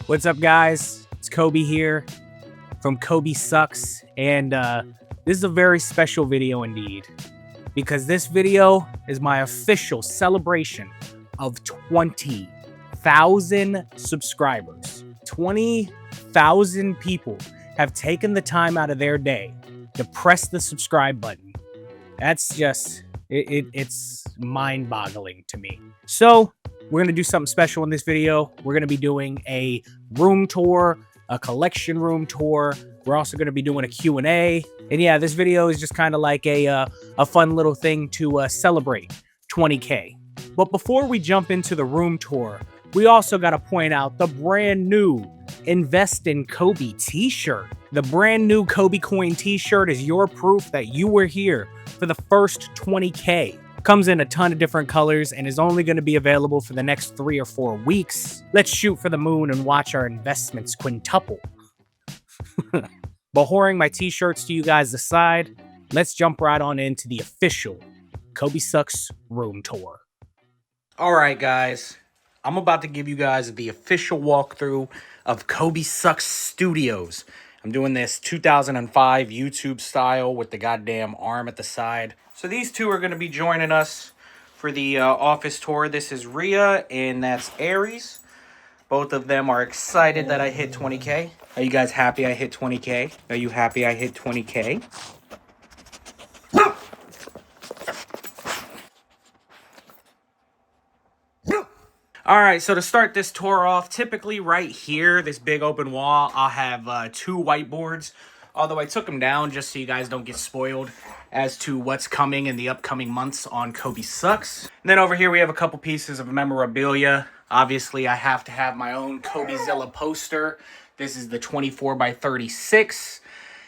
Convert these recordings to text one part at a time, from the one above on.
What's up, guys? It's Kobe here from Kobe Sucks, and this is a very special video indeed, because this video is my official celebration of 20,000 subscribers. 20,000 people have taken the time out of their day to press the subscribe button. That's just, it's mind-boggling to me. So, we're going to do something special in this video. We're going to be doing a room tour, a collection room tour. We're also going to be doing a Q&A. And yeah, this video is just kind of like a fun little thing to celebrate 20K. But before we jump into the room tour, we also got to point out the brand new Invest in Kobe t-shirt. The brand new Kobe coin t-shirt is your proof that you were here for the first 20K. Comes in a ton of different colors and is only going to be available for the next 3 or 4 weeks. Let's shoot for the moon and watch our investments quintuple. But whoring my t-shirts to you guys aside, let's jump right on into the official Kobe Sucks room tour. Alright guys, I'm about to give you guys the official walkthrough of Kobe Sucks Studios. I'm doing this 2005 YouTube style with the goddamn arm at the side. So these two are going to be joining us for the office tour. This is Rhea and that's Aries. Both of them are excited that I hit 20K. Are you guys happy I hit 20K? Are you happy I hit 20K? Alright, so to start this tour off, typically right here, this big open wall, I'll have 2 whiteboards. Although I took them down just so you guys don't get spoiled as to what's coming in the upcoming months on Kobe Sucks. And then over here we have a couple pieces of memorabilia. Obviously, I have to have my own Kobe-Zilla poster. This is the 24x36.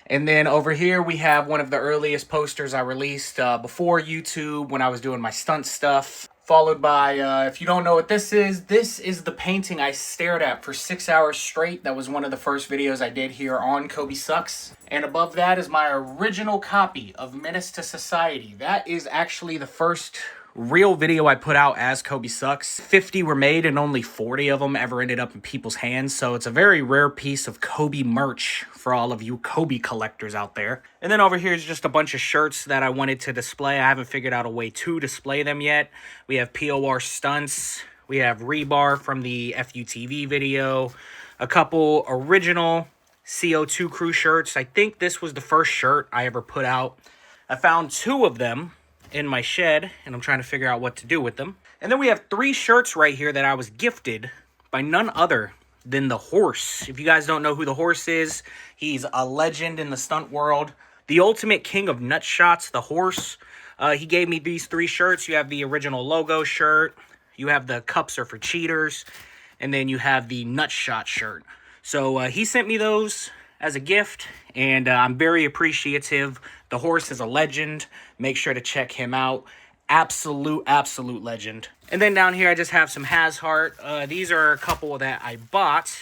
And then over here we have one of the earliest posters I released before YouTube when I was doing my stunt stuff. Followed by, if you don't know what this is the painting I stared at for 6 hours straight. That was one of the first videos I did here on Kobe Sucks. And above that is my original copy of Menace to Society. That is actually the first real video I put out as Kobe Sucks. 50 were made and only 40 of them ever ended up in people's hands. So it's a very rare piece of Kobe merch for all of you Kobe collectors out there. And then over here is just a bunch of shirts that I wanted to display. I haven't figured out a way to display them yet. We have POR stunts. We have rebar from the FUTV video. A couple original CO2 crew shirts. I think this was the first shirt I ever put out. I found 2 of them in my shed, and I'm trying to figure out what to do with them. And then we have 3 shirts right here that I was gifted by none other than the Horse. If you guys don't know who the Horse is, he's a legend in the stunt world. The ultimate king of nut shots, the Horse. He gave me these 3 shirts. You have the original logo shirt, you have the cups are for cheaters, and then you have the nut shot shirt. So he sent me those as a gift, and I'm very appreciative. The Horse is a legend. Make sure to check him out. Absolute legend. And then down here, I just have some HasHeart. These are a couple that I bought,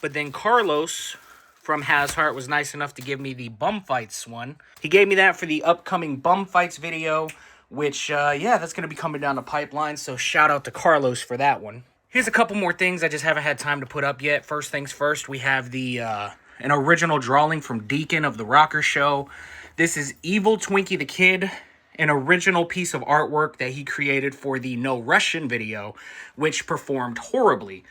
but then Carlos from HasHeart was nice enough to give me the Bum Fights one. He gave me that for the upcoming Bum Fights video, which, yeah, that's going to be coming down the pipeline, so shout out to Carlos for that one. Here's a couple more things I just haven't had time to put up yet. First things first, we have the an original drawing from Deacon of the Rocker Show. This is Evil Twinkie the Kid, an original piece of artwork that he created for the No Russian video, which performed horribly.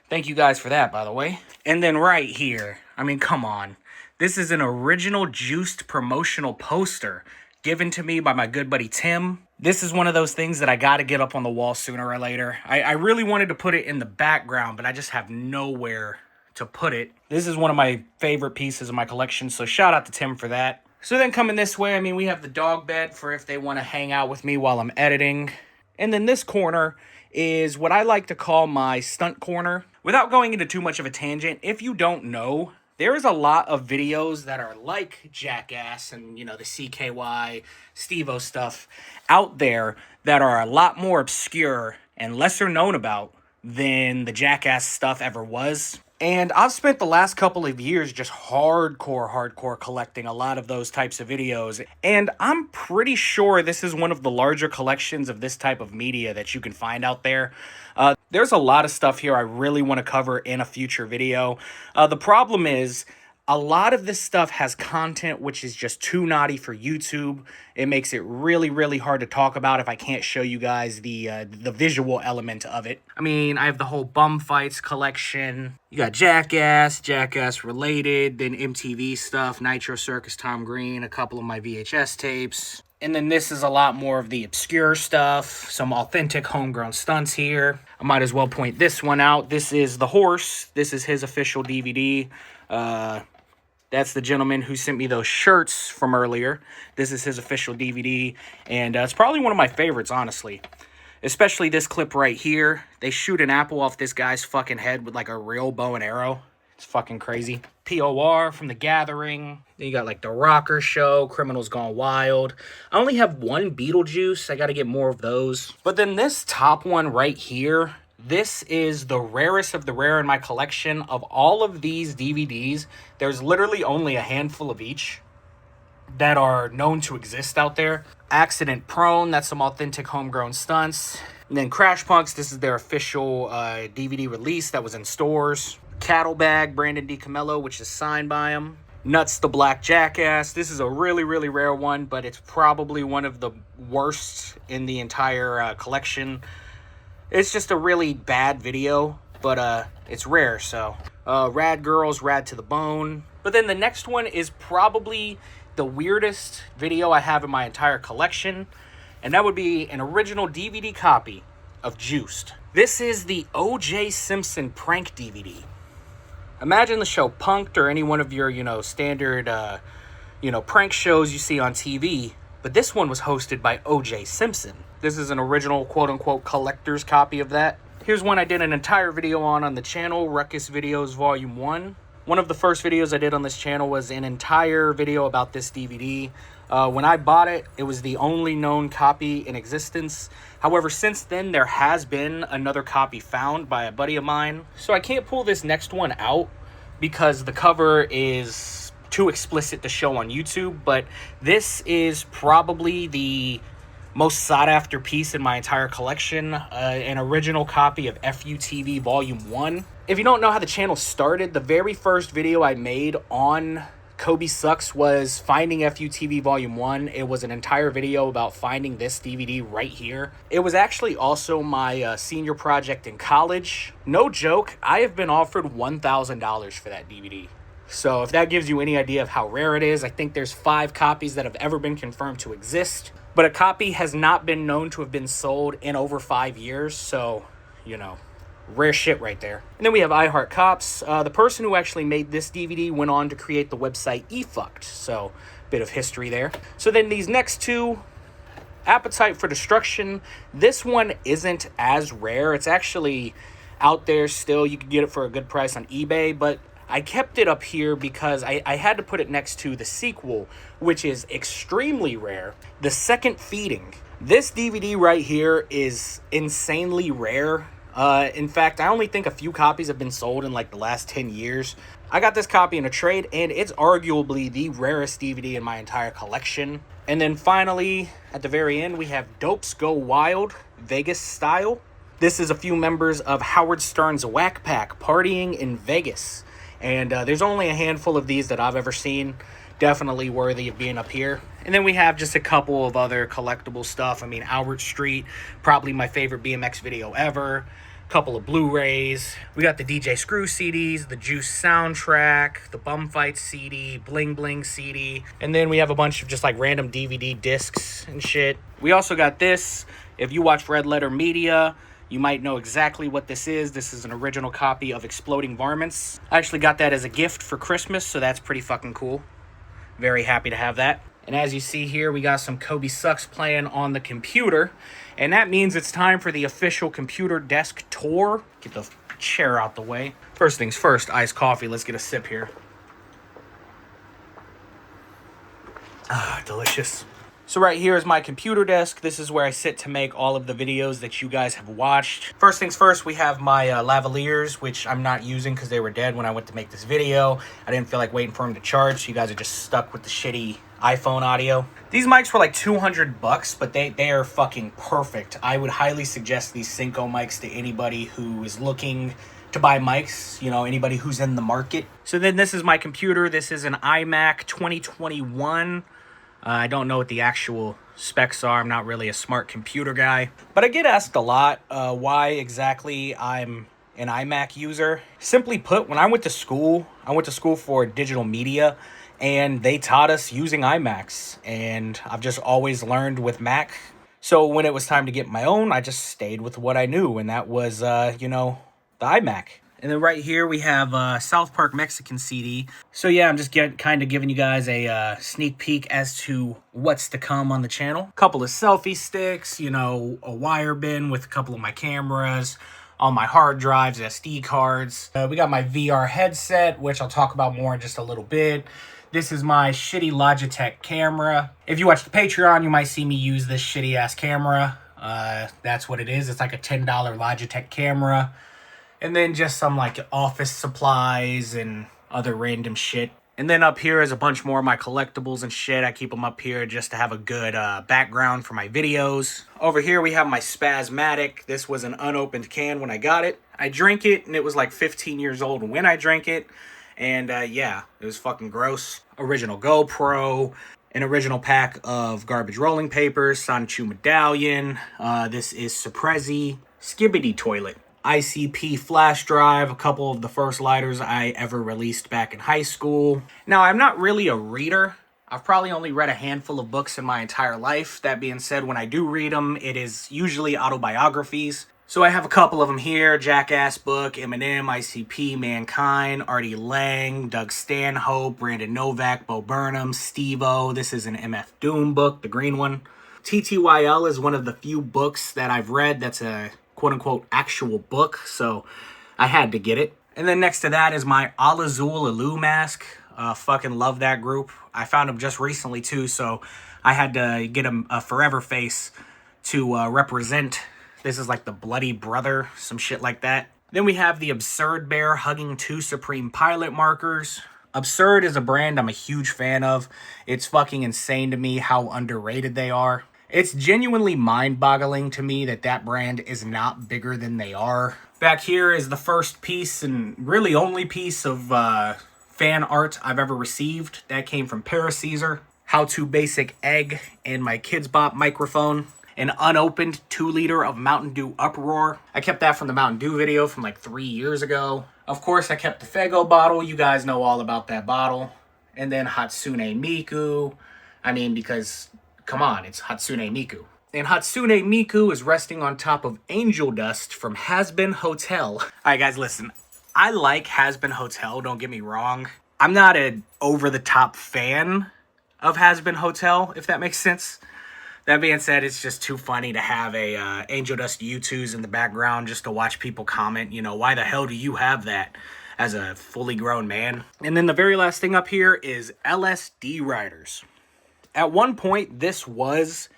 Thank you guys for that, by the way. And then right here, I mean, come on. This is an original juiced promotional poster given to me by my good buddy Tim. This is one of those things that I got to get up on the wall sooner or later. I really wanted to put it in the background, but I just have nowhere to put it. This is one of my favorite pieces of my collection, so shout out to Tim for that. So then coming this way, I mean, we have the dog bed for if they want to hang out with me while I'm editing. And then this corner is what I like to call my stunt corner. Without going into too much of a tangent, if you don't know, there is a lot of videos that are like Jackass and, you know, the CKY, Steve-O stuff out there that are a lot more obscure and lesser known about than the Jackass stuff ever was. And I've spent the last couple of years just hardcore collecting a lot of those types of videos. And I'm pretty sure this is one of the larger collections of this type of media that you can find out there. There's a lot of stuff here I really want to cover in a future video. The problem is, a lot of this stuff has content which is just too naughty for YouTube. It makes it really hard to talk about if I can't show you guys the visual element of it. I mean, I have the whole Bum Fights collection. You got Jackass, Jackass related, then MTV stuff, Nitro Circus, Tom Green, a couple of my VHS tapes. And then this is a lot more of the obscure stuff, some authentic homegrown stunts here. I might as well point this one out. This is The Horse. This is his official DVD. That's the gentleman who sent me those shirts from earlier. This is his official DVD, and it's probably one of my favorites, honestly. Especially this clip right here. They shoot an apple off this guy's fucking head with like a real bow and arrow. It's fucking crazy. POR from The Gathering. Then you got like The Rocker Show, Criminals Gone Wild. I only have one Beetlejuice. I gotta get more of those. But then this top one right here, this is the rarest of the rare in my collection. Of all of these DVDs, there's literally only a handful of each that are known to exist out there. Accident Prone, that's some authentic homegrown stunts. And then Crash Punks, this is their official DVD release that was in stores. Cattle Bag, Brandon DiCamillo, which is signed by him. Nuts the Black Jackass. This is a really rare one, but it's probably one of the worst in the entire collection. It's just a really bad video, but it's rare, so. Rad Girls, Rad to the Bone. But then the next one is probably the weirdest video I have in my entire collection, and that would be an original DVD copy of Juiced. This is the O.J. Simpson prank DVD. Imagine the show Punk'd or any one of your, standard, prank shows you see on TV, but this one was hosted by O.J. Simpson. This is an original quote-unquote collector's copy of that. Here's one I did an entire video on the channel, Ruckus Videos Volume 1. One of the first videos I did on this channel was an entire video about this DVD. When I bought it, it was the only known copy in existence. However, since then, there has been another copy found by a buddy of mine. So I can't pull this next one out because the cover is too explicit to show on YouTube. But this is probably the most sought-after piece in my entire collection, an original copy of FUTV Volume 1. If you don't know how the channel started, the very first video I made on COBY Sucks was finding FUTV Volume 1. It was an entire video about finding this DVD right here. It was actually also my senior project in college. No joke, I have been offered $1,000 for that DVD. So if that gives you any idea of how rare it is, I think there's 5 copies that have ever been confirmed to exist. But a copy has not been known to have been sold in over 5 years, so, rare shit right there. And then we have I Heart Cops. The person who actually made this DVD went on to create the website eFucked, so bit of history there. So then these next two, Appetite for Destruction. This one isn't as rare. It's actually out there still. You can get it for a good price on eBay, but I kept it up here because I had to put it next to the sequel, which is extremely rare, The Second Feeding. This DVD right here is insanely rare. In fact, I only think a few copies have been sold in like the last 10 years. I got this copy in a trade, and it's arguably the rarest DVD in my entire collection. And then finally, at the very end, we have Dopes Go Wild, Vegas Style. This is a few members of Howard Stern's Whack Pack partying in Vegas. And there's only a handful of these that I've ever seen. Definitely worthy of being up here. And then we have just a couple of other collectible stuff. I mean, Albert Street, probably my favorite BMX video ever. Couple of Blu-rays. We got the DJ Screw CDs, the Juice soundtrack, the Bum Fight CD, Bling Bling CD. And then we have a bunch of just like random DVD discs and shit. We also got this. If you watch Red Letter Media, you might know exactly what this is. This is an original copy of Exploding Varmints. I actually got that as a gift for Christmas, so that's pretty fucking cool. Very happy to have that. And as you see here, we got some COBY Sucks playing on the computer. And that means it's time for the official computer desk tour. Get the chair out the way. First things first, iced coffee. Let's get a sip here. Ah, delicious. So right here is my computer desk. This is where I sit to make all of the videos that you guys have watched. First things first, we have my lavaliers, which I'm not using because they were dead when I went to make this video. I didn't feel like waiting for them to charge, so you guys are just stuck with the shitty iPhone audio. These mics were like 200 bucks, but they are fucking perfect. I would highly suggest these Cinco mics to anybody who is looking to buy mics, you know, anybody who's in the market. So then this is my computer. This is an iMac 2021. I don't know what the actual specs are. I'm not really a smart computer guy. But I get asked a lot why exactly I'm an iMac user. Simply put, when I went to school for digital media, and they taught us using iMacs. And I've just always learned with Mac. So when it was time to get my own, I just stayed with what I knew. And that was, you know, the iMac. And then right here we have South Park Mexican CD. So yeah, I'm just kind of giving you guys a sneak peek as to what's to come on the channel. A couple of selfie sticks, you know, a wire bin with a couple of my cameras, all my hard drives, SD cards. We got my VR headset, which I'll talk about more in just a little bit. This is my shitty Logitech camera. If you watch the Patreon, you might see me use this shitty ass camera. That's what it is. It's like a $10 Logitech camera. And then just some like office supplies and other random shit. And then up here is a bunch more of my collectibles and shit. I keep them up here just to have a good background for my videos. Over here we have my Spasmatic. This was an unopened can when I got it. I drank it and it was like 15 years old when I drank it. And yeah, it was fucking gross. Original GoPro. An original pack of garbage rolling papers. Sonichu medallion. This is Surprezi. Skibbity toilet. ICP flash drive, a couple of the first lighters I ever released back in high school. Now, I'm not really a reader. I've probably only read a handful of books in my entire life. That being said, when I do read them, it is usually autobiographies. So I have a couple of them here. Jackass book, Eminem, ICP, Mankind, Artie Lang, Doug Stanhope, Brandon Novak, Bo Burnham, Steve-O. This is an MF Doom book, the green one. TTYL is one of the few books that I've read that's a quote-unquote actual book, so I had to get it. And then next to that is my Al Azul Alu mask. Fucking love that group. I found them just recently too, so I had to get a forever face to represent. This is like the Bloody Brother, some shit like that. Then we have the Absurd Bear Hugging 2 Supreme Pilot markers. Absurd is a brand I'm a huge fan of. It's fucking insane to me how underrated they are. It's genuinely mind-boggling to me that that brand is not bigger than they are. Back here is the first piece and really only piece of fan art I've ever received. That came from Paracaesar. How to Basic Egg and my Kids Bop microphone. An unopened 2-liter of Mountain Dew Uproar. I kept that from the Mountain Dew video from like 3 years ago. Of course, I kept the Faygo bottle. You guys know all about that bottle. And then Hatsune Miku. I mean, because come on, it's Hatsune Miku. And Hatsune Miku is resting on top of angel dust from Has-Been Hotel. Alright guys, listen. I like Has-Been Hotel, don't get me wrong. I'm not an over-the-top fan of Has-Been Hotel, if that makes sense. That being said, it's just too funny to have a angel dust U2s in the background just to watch people comment, you know, why the hell do you have that as a fully grown man? And then the very last thing up here is LSD Riders. At one point, this was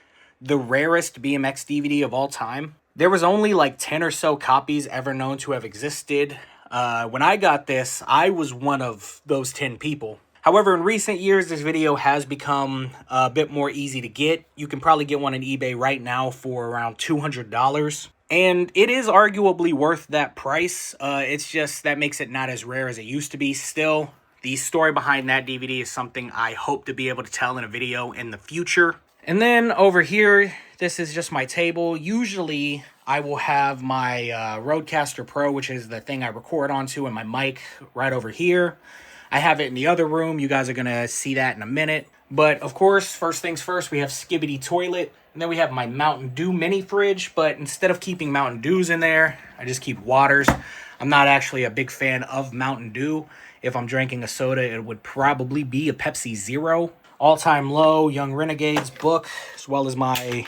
the rarest BMX DVD of all time. There was only like 10 or so copies ever known to have existed. When I got this, I was one of those 10 people. However, in recent years, this video has become a bit more easy to get. You can probably get one on eBay right now for around $200. And it is arguably worth that price. It's just that makes it not as rare as it used to be still. The story behind that DVD is something I hope to be able to tell in a video in the future. And then over here, this is just my table. Usually, I will have my Rodecaster Pro, which is the thing I record onto, and my mic right over here. I have it in the other room. You guys are going to see that in a minute. But, of course, first things first, we have Skibbity Toilet. And then we have my Mountain Dew mini fridge. But instead of keeping Mountain Dews in there, I just keep waters. I'm not actually a big fan of Mountain Dew. If I'm drinking a soda, it would probably be a Pepsi Zero. All Time Low, Young Renegades book, as well as my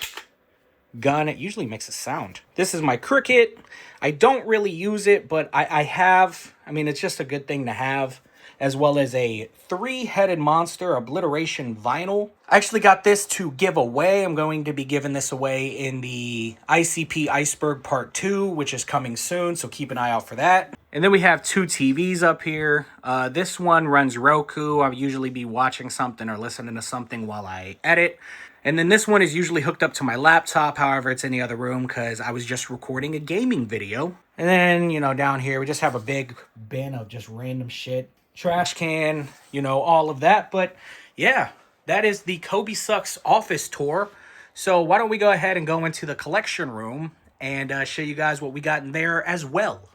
gun. It usually makes a sound. This is my Cricut. I don't really use it, but I have. I mean, it's just a good thing to have. as well as a three-headed monster obliteration vinyl. I actually got this to give away. I'm going to be giving this away in the ICP Iceberg Part 2, which is coming soon, so keep an eye out for that. And then we have two TVs up here. This one runs Roku. I'll usually be watching something or listening to something while I edit. And then this one is usually hooked up to my laptop. However, it's in the other room because I was just recording a gaming video. And then, you know, down here, we just have a big bin of just random shit. Trash can, you know, all of that. But yeah, that is the COBY Sucks office tour. So why don't we go ahead and go into the collection room and show you guys what we got in there as well.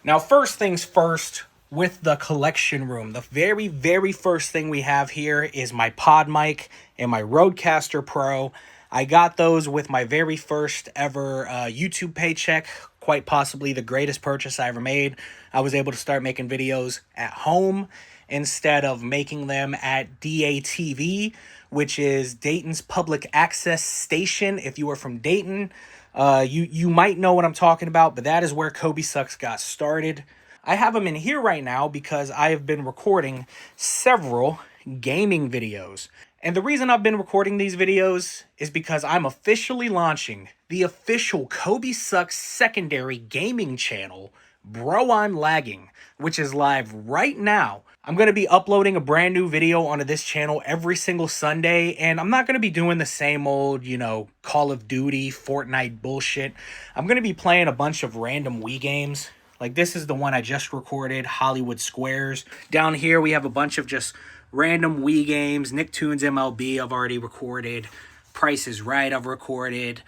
Now, first things first, with the collection room, the very, very first thing we have here is my pod mic and my Rodecaster Pro. I got those with my very first ever YouTube paycheck, quite possibly the greatest purchase I ever made. I was able to start making videos at home instead of making them at DATV, which is Dayton's public access station. If you are from Dayton, you might know what I'm talking about, but that is where COBY Sucks got started. I have them in here right now because I have been recording several gaming videos. And the reason I've been recording these videos is because I'm officially launching the official COBY Sucks secondary gaming channel, Bro I'm Lagging, which is live right now. I'm going to be uploading a brand new video onto this channel every single Sunday, and I'm not going to be doing the same old, you know, Call of Duty, Fortnite bullshit. I'm going to be playing a bunch of random Wii games. Like, this is the one I just recorded, Hollywood Squares. Down here, we have a bunch of just random Wii games. Nicktoons MLB, I've already recorded. Price is Right, I've recorded.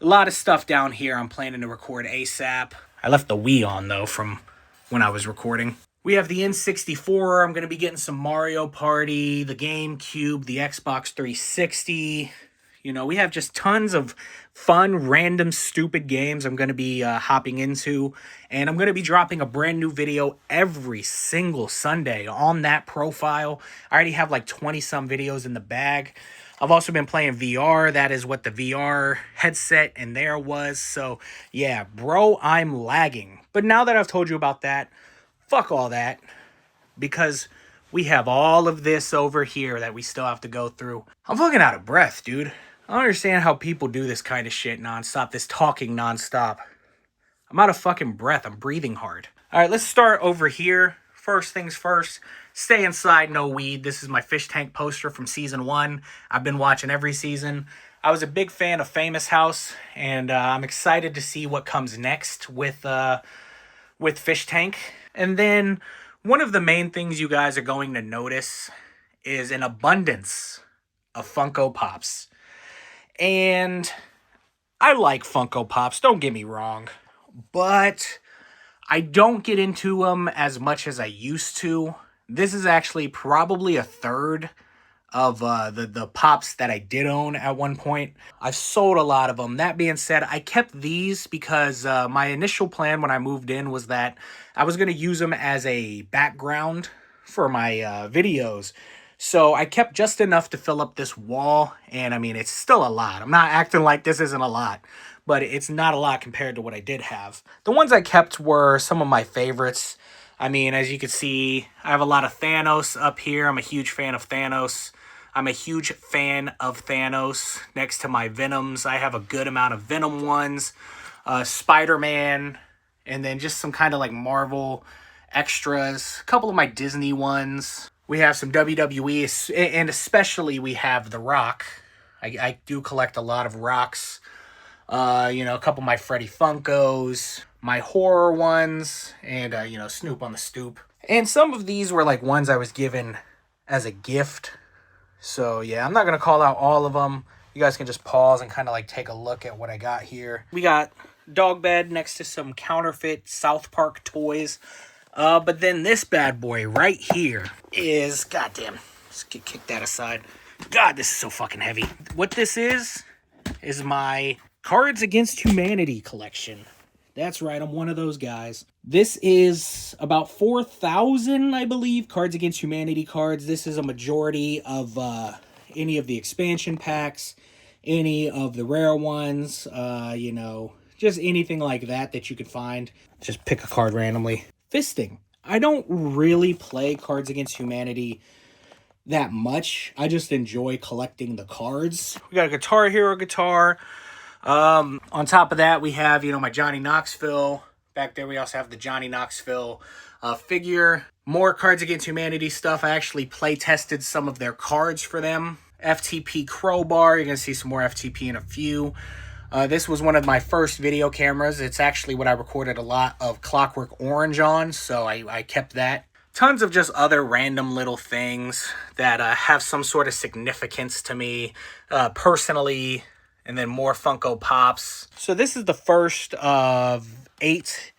A lot of stuff down here I'm planning to record ASAP. I left the Wii on, though, from when I was recording. We have the N64. I'm going to be getting some Mario Party, the GameCube, the Xbox 360. You know, we have just tons of fun, random, stupid games I'm going to be hopping into. And I'm going to be dropping a brand new video every single Sunday on that profile. I already have like 20-some videos in the bag. I've also been playing VR. That is what the VR headset in there was. So, yeah, Bro I'm Lagging. But now that I've told you about that, fuck all that. Because we have all of this over here that we still have to go through. I'm fucking out of breath, dude. I don't understand how people do this kind of shit nonstop, this talking nonstop. I'm out of fucking breath. I'm breathing hard. All right, let's start over here. First things first, stay inside, no weed. This is my fish tank poster from season 1. I've been watching every season. I was a big fan of Famous House, and I'm excited to see what comes next with Fish Tank. And then one of the main things you guys are going to notice is an abundance of Funko Pops. And I like Funko Pops, don't get me wrong, but I don't get into them as much as I used to. This is actually probably a third of the Pops that I did own at one point. I've sold a lot of them. That being said, I kept these because my initial plan when I moved in was that I was going to use them as a background for my videos. So I kept just enough to fill up this wall, and I mean, it's still a lot. I'm not acting like this isn't a lot, but it's not a lot compared to what I did have. The ones I kept were some of my favorites. I mean, as you can see, I have a lot of Thanos up here. I'm a huge fan of Thanos. I'm a huge fan of Thanos. Next to my Venoms, I have a good amount of Venom ones. Spider-Man, and then just some kind of like Marvel extras. A couple of my Disney ones. We have some WWE, and especially we have The Rock. I do collect a lot of Rocks. You know, a couple of my Freddy Funkos, my horror ones, and, you know, Snoop on the Stoop. And some of these were, like, ones I was given as a gift. So, yeah, I'm not going to call out all of them. You guys can just pause and kind of, like, take a look at what I got here. We got dog bed next to some counterfeit South Park toys. But then this bad boy right here is, goddamn, let's kick that aside. God, this is so fucking heavy. What this is my Cards Against Humanity collection. That's right, I'm one of those guys. This is about 4,000, I believe, Cards Against Humanity cards. This is a majority of any of the expansion packs, any of the rare ones, you know, just anything like that that you could find. Just pick a card randomly. Fisting. I don't really play Cards Against Humanity that much. I just enjoy collecting the cards. We got a Guitar Hero guitar. On top of that, we have, my Johnny Knoxville. Back there, we also have the Johnny Knoxville figure. More Cards Against Humanity stuff. I actually play tested some of their cards for them. FTP crowbar. You're going to see some more FTP in a few. This was one of my first video cameras. It's actually what I recorded a lot of Clockwork Orange on, so I kept that. Tons of just other random little things that have some sort of significance to me personally, and then more Funko Pops. So this is the first of 8,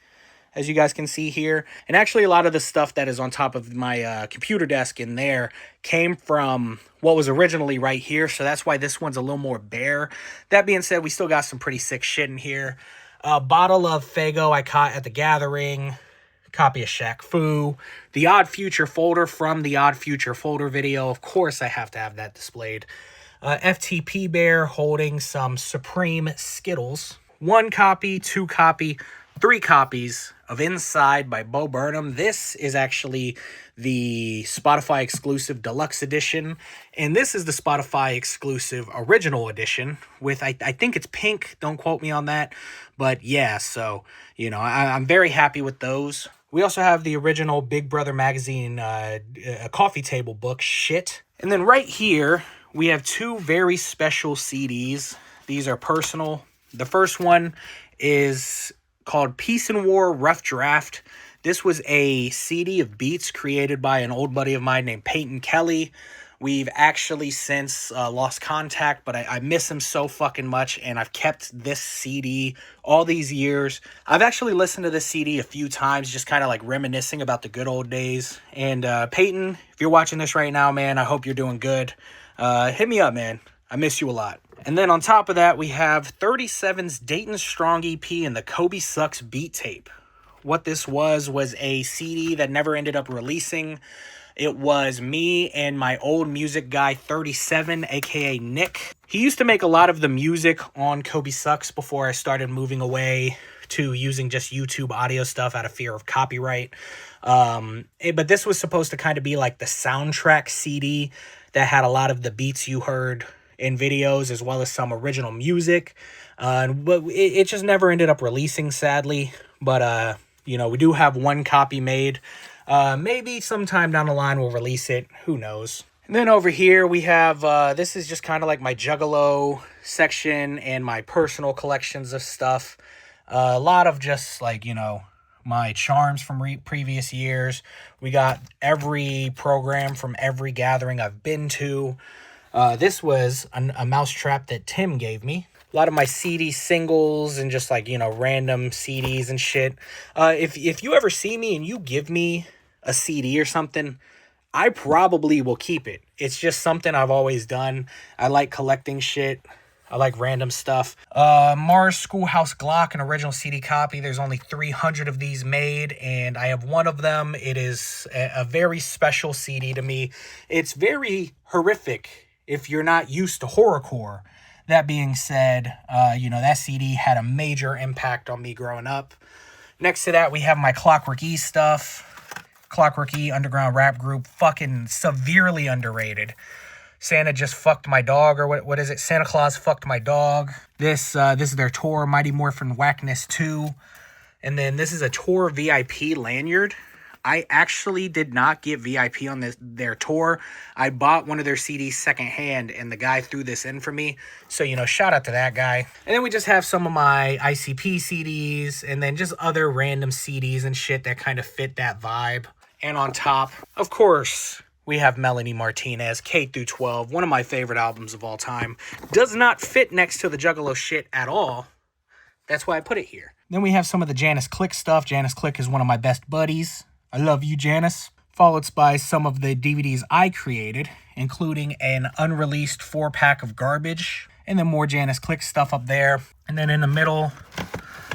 as you guys can see here. And actually a lot of the stuff that is on top of my computer desk in there came from what was originally right here. So that's why this one's a little more bare. That being said, we still got some pretty sick shit in here. A bottle of Faygo I caught at the Gathering. Copy of Shaq Fu. The Odd Future folder from the Odd Future folder video. Of course I have to have that displayed. FTP Bear holding some Supreme Skittles. 1 copy, 2 copy, 3 copies of Inside by Bo Burnham. This is actually the Spotify exclusive deluxe edition, and this is the Spotify exclusive original edition with, I think it's pink, don't quote me on that, but yeah, so, I'm very happy with those. We also have the original Big Brother magazine coffee table book, shit. And then right here, we have 2 very special CDs. These are personal. The first one is called Peace and War Rough Draft. This was a CD of beats created by an old buddy of mine named Peyton Kelly. We've actually since lost contact, but I miss him so fucking much, and I've kept this CD all these years. I've actually listened to this CD a few times, just kind of like reminiscing about the good old days. And Peyton, if you're watching this right now, man, I hope you're doing good. Hit me up, man. I miss you a lot. And then on top of that, we have 37's Dayton Strong EP and the COBY Sucks beat tape. What this was a CD that never ended up releasing. It was me and my old music guy, 37, aka Nick. He used to make a lot of the music on COBY Sucks before I started moving away to using just YouTube audio stuff out of fear of copyright. But this was supposed to kind of be like the soundtrack CD that had a lot of the beats you heard in videos, as well as some original music. But it just never ended up releasing, sadly. But, we do have 1 copy made. Maybe sometime down the line we'll release it. Who knows? And then over here we have, this is just kind of like my Juggalo section and my personal collections of stuff. A lot of just like, my charms from previous years. We got every program from every gathering I've been to. This was a mousetrap that Tim gave me. A lot of my CD singles and just like, random CDs and shit. If you ever see me and you give me a CD or something, I probably will keep it. It's just something I've always done. I like collecting shit. I like random stuff. Mars Schoolhouse Glock, an original CD copy. There's only 300 of these made, and I have 1 of them. It is a very special CD to me. It's very horrific if you're not used to horrorcore. That being said, that CD had a major impact on me growing up. Next to that, we have my Clockwork E stuff. Clockwork E, underground rap group, fucking severely underrated. Santa just fucked my dog, or what is it? Santa Claus fucked my dog. This is their tour, Mighty Morphin Whackness 2. And then this is a tour VIP lanyard. I actually did not get VIP on their tour. I bought one of their CDs secondhand, and the guy threw this in for me. So, shout out to that guy. And then we just have some of my ICP CDs, and then just other random CDs and shit that kind of fit that vibe. And on top, of course, we have Melanie Martinez, K through 12, one of my favorite albums of all time. Does not fit next to the Juggalo shit at all. That's why I put it here. Then we have some of the Janice Click stuff. Janice Click is one of my best buddies. I love you, Janice. Followed by some of the DVDs I created, including an unreleased 4-pack of Garbage, and then more Janice Click stuff up there. And then in the middle,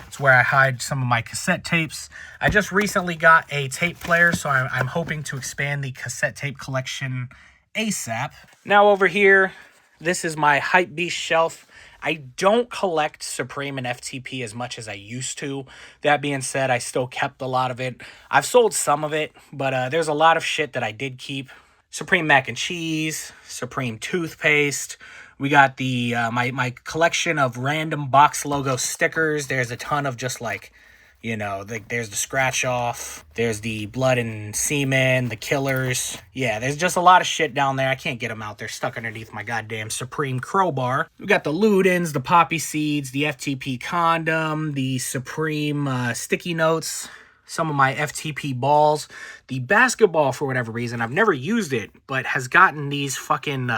it's where I hide some of my cassette tapes. I just recently got a tape player, so I'm hoping to expand the cassette tape collection ASAP. Now over here, this is my Hypebeast shelf. I don't collect Supreme and FTP as much as I used to. That being said, I still kept a lot of it. I've sold some of it, but there's a lot of shit that I did keep. Supreme mac and cheese, Supreme toothpaste. We got the my collection of random box logo stickers. There's a ton of just like, there's the scratch off, there's the blood and semen, the killers. Yeah, there's just a lot of shit down there. I can't get them out. They're stuck underneath my goddamn Supreme crowbar. We got the Ludens, the poppy seeds, the FTP condom, the Supreme sticky notes, some of my FTP balls, the basketball for whatever reason. I've never used it, but has gotten these fucking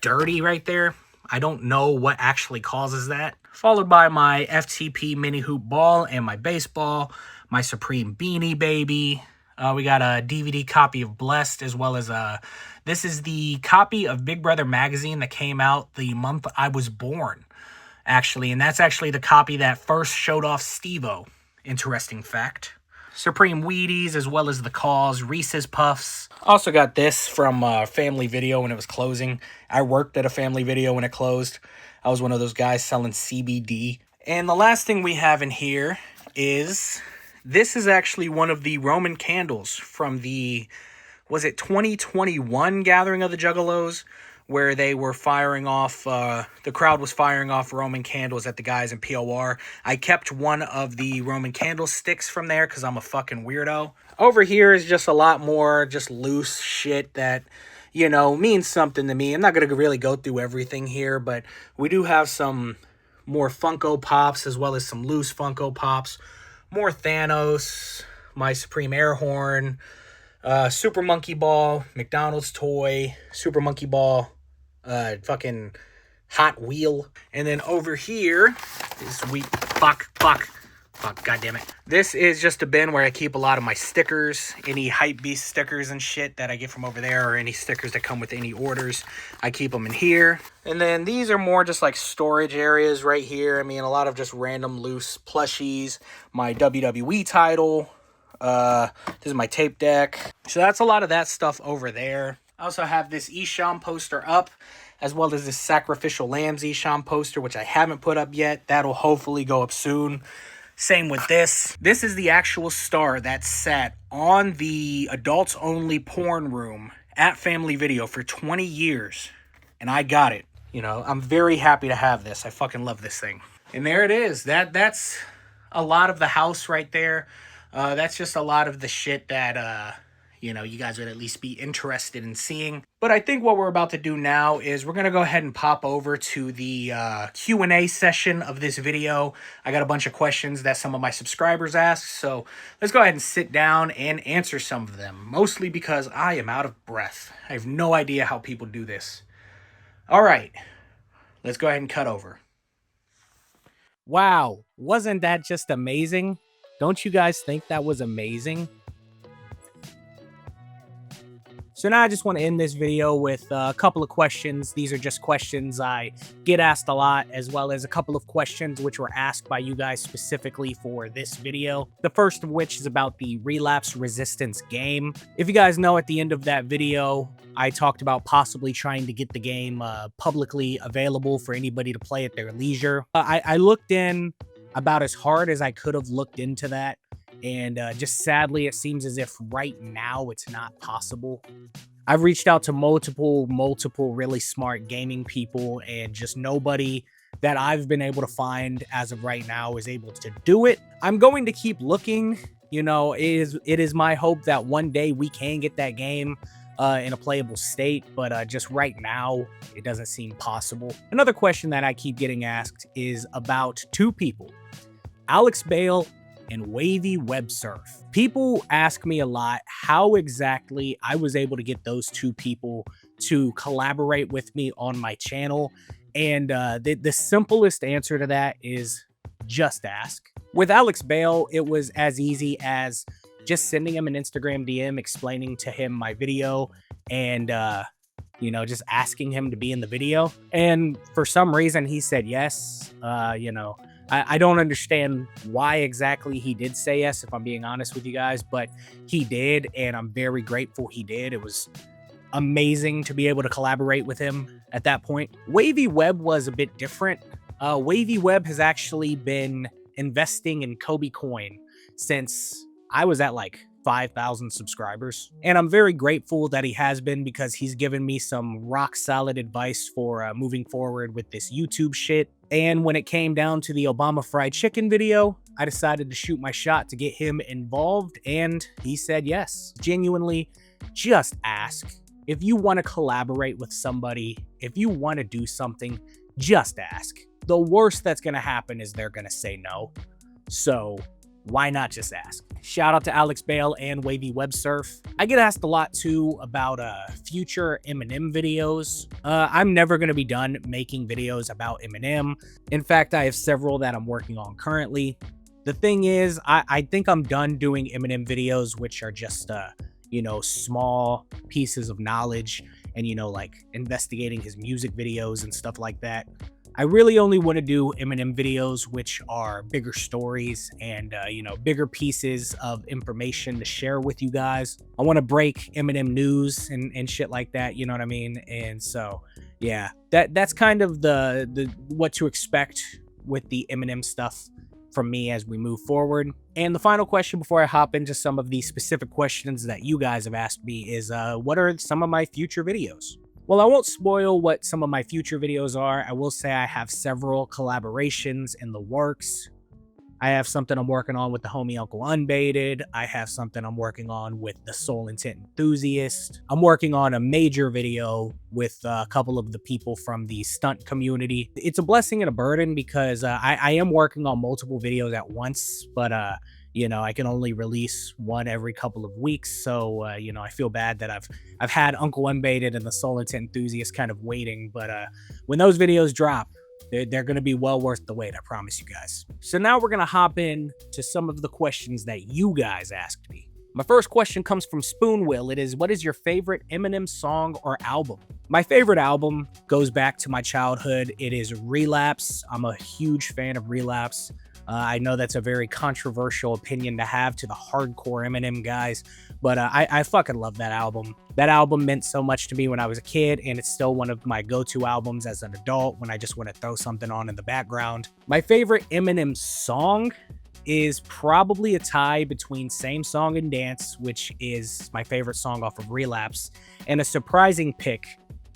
dirty right there. I don't know what actually causes that. Followed by my FTP mini hoop ball and my baseball, my Supreme beanie baby. We got a DVD copy of Blessed, as well as this is the copy of Big Brother magazine that came out the month I was born, actually. And that's actually the copy that first showed off Steve-O. Interesting fact. Supreme Wheaties, as well as the Cause, Reese's Puffs. Also got this from Family Video when it was closing. I worked at a Family Video when it closed. I was one of those guys selling CBD. And the last thing we have in here is, this is actually one of the Roman candles from the, was it 2021 Gathering of the Juggalos? Where they were firing off, the crowd was firing off Roman candles at the guys in POR. I kept one of the Roman candlesticks from there because I'm a fucking weirdo. Over here is just a lot more just loose shit that, means something to me. I'm not going to really go through everything here, but we do have some more Funko Pops as well as some loose Funko Pops. More Thanos, my Supreme Air Horn, Super Monkey Ball, McDonald's toy, Super Monkey Ball, fucking Hot Wheel. And then over here is fuck, god damn it. This is just a bin where I keep a lot of my stickers, any Hype Beast stickers and shit that I get from over there, or any stickers that come with any orders. I keep them in here. And then these are more just like storage areas right here. I mean, a lot of just random loose plushies, my WWE title. This is my tape deck. So that's a lot of that stuff over there. I also have this Esham poster up, as well as this Sacrificial Lambs Esham poster, which I haven't put up yet. That'll hopefully go up soon. Same with this. This is the actual star that sat on the adults only porn room at Family Video for 20 years. And I got it. I'm very happy to have this. I fucking love this thing. And there it is. That's a lot of the house right there. That's just a lot of the shit that, you guys would at least be interested in seeing. But I think what we're about to do now is we're going to go ahead and pop over to the Q&A session of this video. I got a bunch of questions that some of my subscribers asked, so let's go ahead and sit down and answer some of them, mostly because I am out of breath. I have no idea how people do this. All right, let's go ahead and cut over. Wow, wasn't that just amazing? Don't you guys think that was amazing? So now I just want to end this video with a couple of questions. These are just questions I get asked a lot, as well as a couple of questions which were asked by you guys specifically for this video. The first of which is about the relapse resistance game. If you guys know, at the end of that video, I talked about possibly trying to get the game publicly available for anybody to play at their leisure. I looked in about as hard as I could have looked into that. And just sadly, it seems as if right now it's not possible. I've reached out to multiple really smart gaming people, and just nobody that I've been able to find as of right now is able to do it. I'm going to keep looking. It is my hope that one day we can get that game in a playable state, but just right now, it doesn't seem possible. Another question that I keep getting asked is about two people, Alex Bale and Wavy Web Surf. People ask me a lot how exactly I was able to get those two people to collaborate with me on my channel. And the simplest answer to that is just ask. With Alex Bale, it was as easy as just sending him an Instagram DM explaining to him my video and just asking him to be in the video. And for some reason, he said yes. I don't understand why exactly he did say yes, if I'm being honest with you guys, but he did, and I'm very grateful he did. It was amazing to be able to collaborate with him at that point. Wavy Web was a bit different. Wavy Web has actually been investing in COBY coin since I was at like 5,000 subscribers. And I'm very grateful that he has been, because he's given me some rock solid advice for moving forward with this YouTube shit. And when it came down to the Obama fried chicken video, I decided to shoot my shot to get him involved, and he said yes. Genuinely, just ask. If you want to collaborate with somebody, if you want to do something, just ask. The worst that's going to happen is they're going to say no. So why not just ask? Shout out to Alex Bale and Wavy Web Surf. I get asked a lot too about future Eminem videos. I'm never going to be done making videos about Eminem. In fact, I have several that I'm working on currently. The thing is, I think I'm done doing Eminem videos, which are just, small pieces of knowledge and, like investigating his music videos and stuff like that. I really only want to do Eminem videos, which are bigger stories and, bigger pieces of information to share with you guys. I want to break Eminem news and shit like that, you know what I mean? And so, yeah, that's kind of the what to expect with the Eminem stuff from me as we move forward. And the final question before I hop into some of the specific questions that you guys have asked me is, what are some of my future videos? Well, I won't spoil what some of my future videos are. I will say I have several collaborations in the works. I have something I'm working on with the homie Uncle Unbaited. I have something I'm working on with the Soul Intent Enthusiast. I'm working on a major video with a couple of the people from the stunt community. It's a blessing and a burden because I am working on multiple videos at once, but I can only release one every couple of weeks. So, I feel bad that I've had Uncle Unbaited and the Soul Intent Enthusiast kind of waiting. But when those videos drop, they're going to be well worth the wait, I promise you guys. So now we're going to hop in to some of the questions that you guys asked me. My first question comes from Spoonwill. It is, what is your favorite Eminem song or album? My favorite album goes back to my childhood. It is Relapse. I'm a huge fan of Relapse. I know that's a very controversial opinion to have to the hardcore Eminem guys, but I fucking love that album. That album meant so much to me when I was a kid, and it's still one of my go-to albums as an adult when I just want to throw something on in the background. My favorite Eminem song is probably a tie between Same Song and Dance, which is my favorite song off of Relapse, and a surprising pick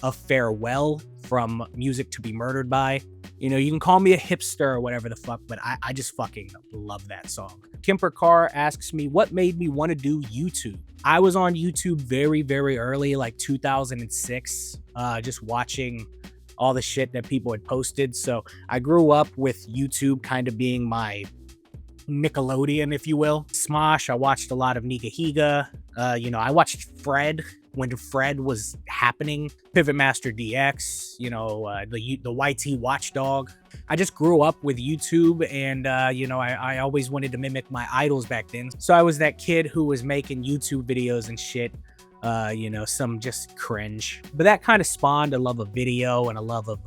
of Farewell from Music to Be Murdered By. You can call me a hipster or whatever the fuck, but I just fucking love that song. Kemper Carr asks me, what made me want to do YouTube? I was on YouTube very, very early, like 2006, just watching all the shit that people had posted. So I grew up with YouTube kind of being my Nickelodeon, if you will. Smosh, I watched a lot of Nika Higa. I watched Fred when Fred was happening. Pivot Master DX, the YT Watchdog. I just grew up with YouTube, and I always wanted to mimic my idols back then. So I was that kid who was making YouTube videos and shit. Some just cringe. But that kind of spawned a love of video and a love of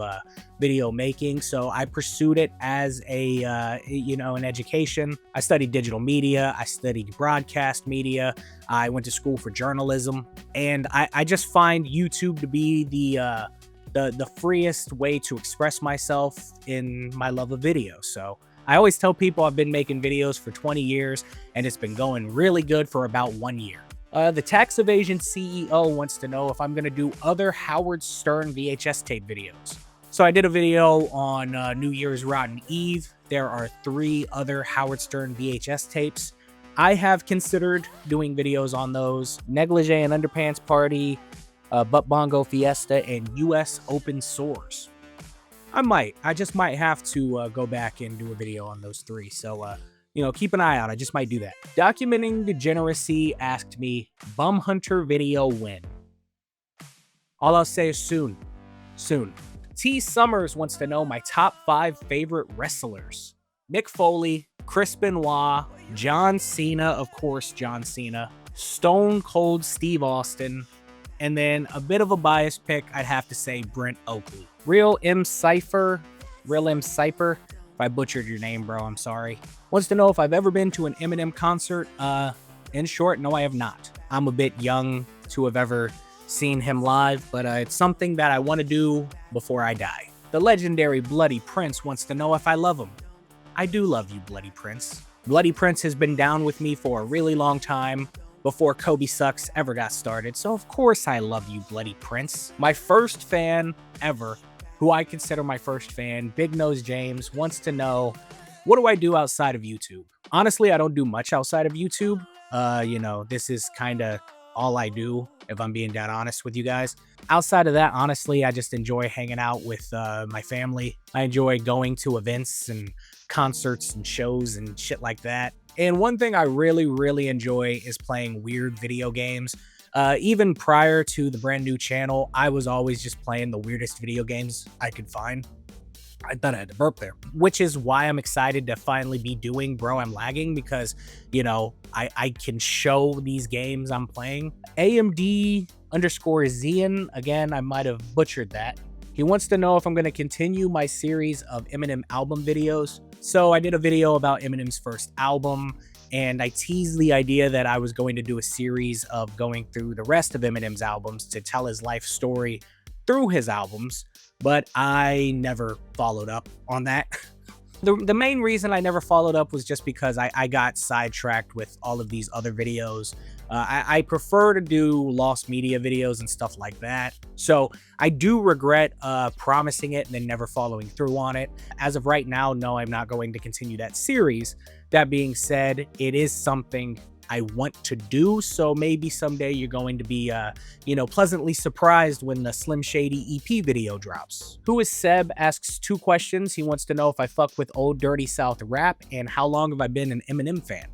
video making. So I pursued it as an education. I studied digital media. I studied broadcast media. I went to school for journalism. And I just find YouTube to be the freest way to express myself in my love of video. So I always tell people I've been making videos for 20 years, and it's been going really good for about 1 year. The Tax Evasion CEO wants to know if I'm going to do other Howard Stern VHS tape videos. So I did a video on New Year's Rotten Eve. There are 3 other Howard Stern VHS tapes. I have considered doing videos on those. Negligee and Underpants Party, Butt Bongo Fiesta, and US Open Source. I just might have to go back and do a video on those 3. So, keep an eye out. I just might do that. Documenting Degeneracy asked me, Bum Hunter video when? All I'll say is soon. Soon. T. Summers wants to know my top 5 favorite wrestlers. Mick Foley, Chris Benoit, John Cena, of course, John Cena, Stone Cold Steve Austin, and then a bit of a biased pick, I'd have to say Brent Oakley. Real M. Cypher, if I butchered your name, bro, I'm sorry. Wants to know if I've ever been to an Eminem concert. In short, no, I have not. I'm a bit young to have ever seen him live, but it's something that I want to do before I die. The legendary Bloody Prince wants to know if I love him. I do love you, Bloody Prince. Bloody Prince has been down with me for a really long time, before COBY Sucks ever got started, so of course I love you, Bloody Prince. My first fan ever, who I consider my first fan, Big Nose James, wants to know, what do I do outside of YouTube? Honestly, I don't do much outside of YouTube. This is kind of all I do, if I'm being that honest with you guys. Outside of that, honestly, I just enjoy hanging out with my family. I enjoy going to events and concerts and shows and shit like that. And one thing I really, really enjoy is playing weird video games. Even prior to the brand new channel, I was always just playing the weirdest video games I could find. I thought I had to burp there, which is why I'm excited to finally be doing Bro, I'm Lagging, because, I can show these games I'm playing. AMD_Zian, again, I might have butchered that. He wants to know if I'm going to continue my series of Eminem album videos. So I did a video about Eminem's first album, and I teased the idea that I was going to do a series of going through the rest of Eminem's albums to tell his life story through his albums, but I never followed up on that. The main reason I never followed up was just because I got sidetracked with all of these other videos. I prefer to do lost media videos and stuff like that. So I do regret promising it and then never following through on it. As of right now, no, I'm not going to continue that series. That being said, it is something I want to do, so maybe someday you're going to be, pleasantly surprised when the Slim Shady EP video drops. Who is Seb asks 2 questions. He wants to know if I fuck with old Dirty South rap and how long have I been an Eminem fan.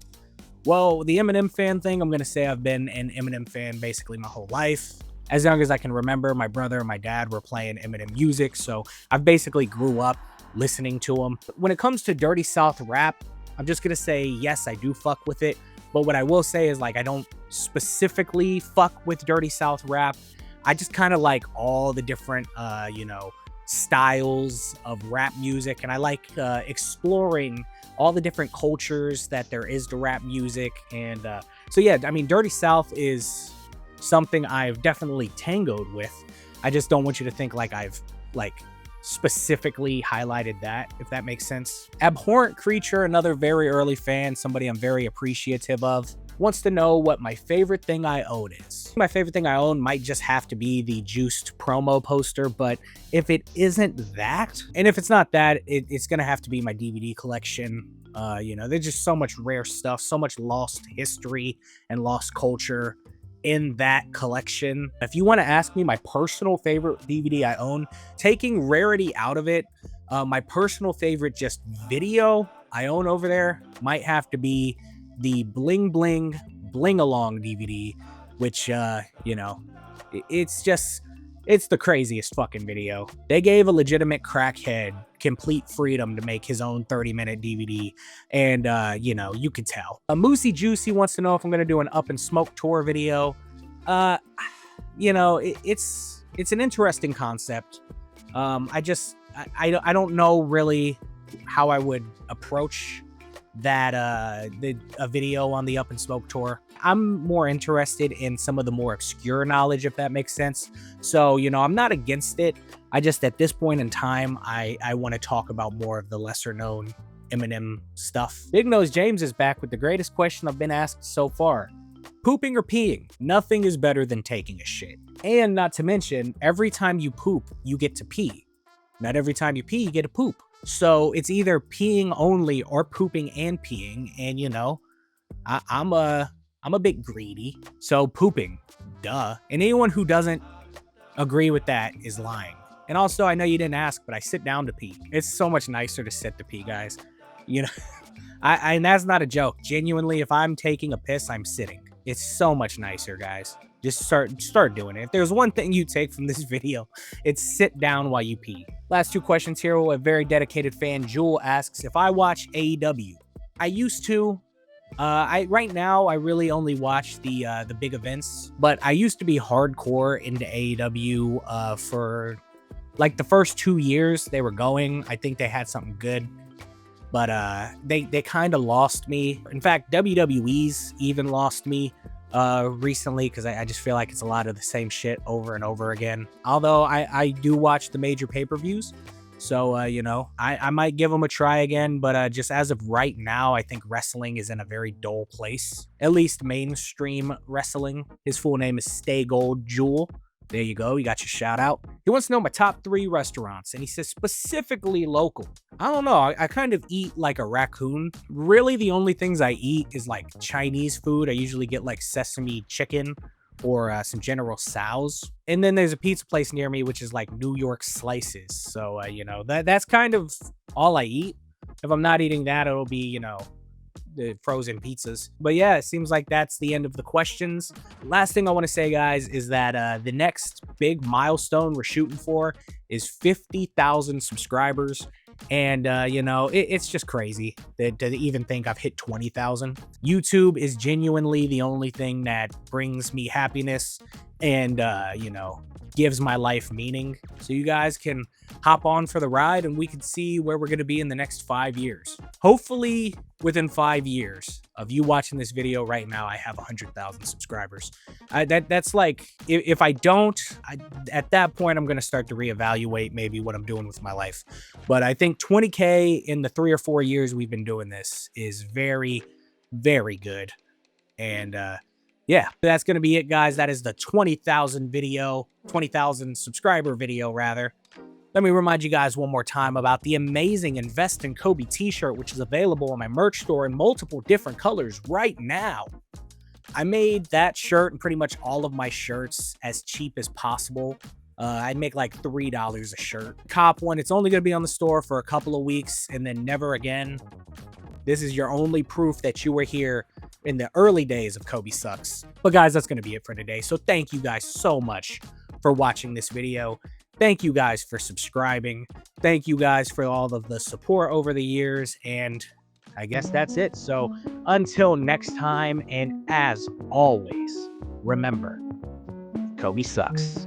Well, the Eminem fan thing, I'm going to say I've been an Eminem fan basically my whole life. As young as I can remember, my brother and my dad were playing Eminem music, so I've basically grew up listening to him. When it comes to Dirty South rap, I'm just going to say, yes, I do fuck with it. But what I will say is, I don't specifically fuck with Dirty South rap. I just kind of like all the different, styles of rap music. And I like exploring all the different cultures that there is to rap music. And so, yeah, I mean, Dirty South is something I've definitely tangoed with. I just don't want you to think I've, specifically highlighted that, if that makes sense. Abhorrent Creature, another very early fan, somebody I'm very appreciative of, wants to know what my favorite thing I own is. My favorite thing I own might just have to be the Juiced promo poster, but if it isn't that, and if it's not that, it's gonna have to be my DVD collection. There's just so much rare stuff, so much lost history and lost culture in that collection. If you want to ask me my personal favorite DVD I own, taking rarity out of it, my personal favorite just video I own over there might have to be the Bling Bling Bling Along DVD, which it's the craziest fucking video. They gave a legitimate crackhead complete freedom to make his own 30-minute DVD, and you could tell. Moosey Juicy wants to know if I'm going to do an Up in Smoke tour video. It's an interesting concept. I don't know really how I would approach that a video on the Up in Smoke tour. I'm more interested in some of the more obscure knowledge, if that makes sense. So, I'm not against it. I just, at this point in time, I want to talk about more of the lesser known Eminem stuff. Big Nose James is back with the greatest question I've been asked so far. Pooping or peeing? Nothing is better than taking a shit. And not to mention, every time you poop, you get to pee. Not every time you pee, you get to poop. So it's either peeing only or pooping and peeing. And I'm a bit greedy. So pooping, duh. And anyone who doesn't agree with that is lying. And also, I know you didn't ask, but I sit down to pee. It's so much nicer to sit to pee, guys. And that's not a joke. Genuinely, if I'm taking a piss, I'm sitting. It's so much nicer, guys. Just start doing it. If there's one thing you take from this video, it's sit down while you pee. Last 2 questions here. A very dedicated fan, Jewel, asks if I watch AEW. I used to. Right now I really only watch the big events, but I used to be hardcore into AEW for the first 2 years they were going. I think they had something good, but they kind of lost me. In fact, WWE's even lost me recently because I just feel like it's a lot of the same shit over and over again. Although I do watch the major pay-per-views. So, I might give them a try again, but just as of right now, I think wrestling is in a very dull place. At least mainstream wrestling. His full name is Stay Gold Jewel. There you go. You got your shout out. He wants to know my top 3 restaurants, and he says specifically local. I don't know. I kind of eat like a raccoon. Really, the only things I eat is like Chinese food. I usually get like sesame chicken or some General Tso's. And then there's a pizza place near me, which is like New York slices. So, that's kind of all I eat. If I'm not eating that, it'll be, the frozen pizzas. But yeah, it seems like that's the end of the questions. Last thing I want to say, guys, is that the next big milestone we're shooting for is 50,000 subscribers. And, it's just crazy to even think I've hit 20,000. YouTube is genuinely the only thing that brings me happiness and, gives my life meaning. So you guys can hop on for the ride and we can see where we're going to be in the next 5 years. Hopefully, within 5 years of you watching this video right now, I have 100,000 subscribers. That's like, if I don't, at that point, I'm going to start to reevaluate maybe what I'm doing with my life. But I think 20K in the 3 or 4 years we've been doing this is very, very good. And yeah, that's going to be it, guys. That is the 20,000 subscriber video, rather. Let me remind you guys one more time about the amazing Invest in Kobe t-shirt, which is available on my merch store in multiple different colors right now. I made that shirt and pretty much all of my shirts as cheap as possible. I make like $3 a shirt. Cop one. It's only going to be on the store for a couple of weeks and then never again. This is your only proof that you were here in the early days of Kobe Sucks. But guys, that's going to be it for today. So thank you guys so much for watching this video. Thank you guys for subscribing. Thank you guys for all of the support over the years. And I guess that's it. So until next time, and as always, remember, Kobe sucks.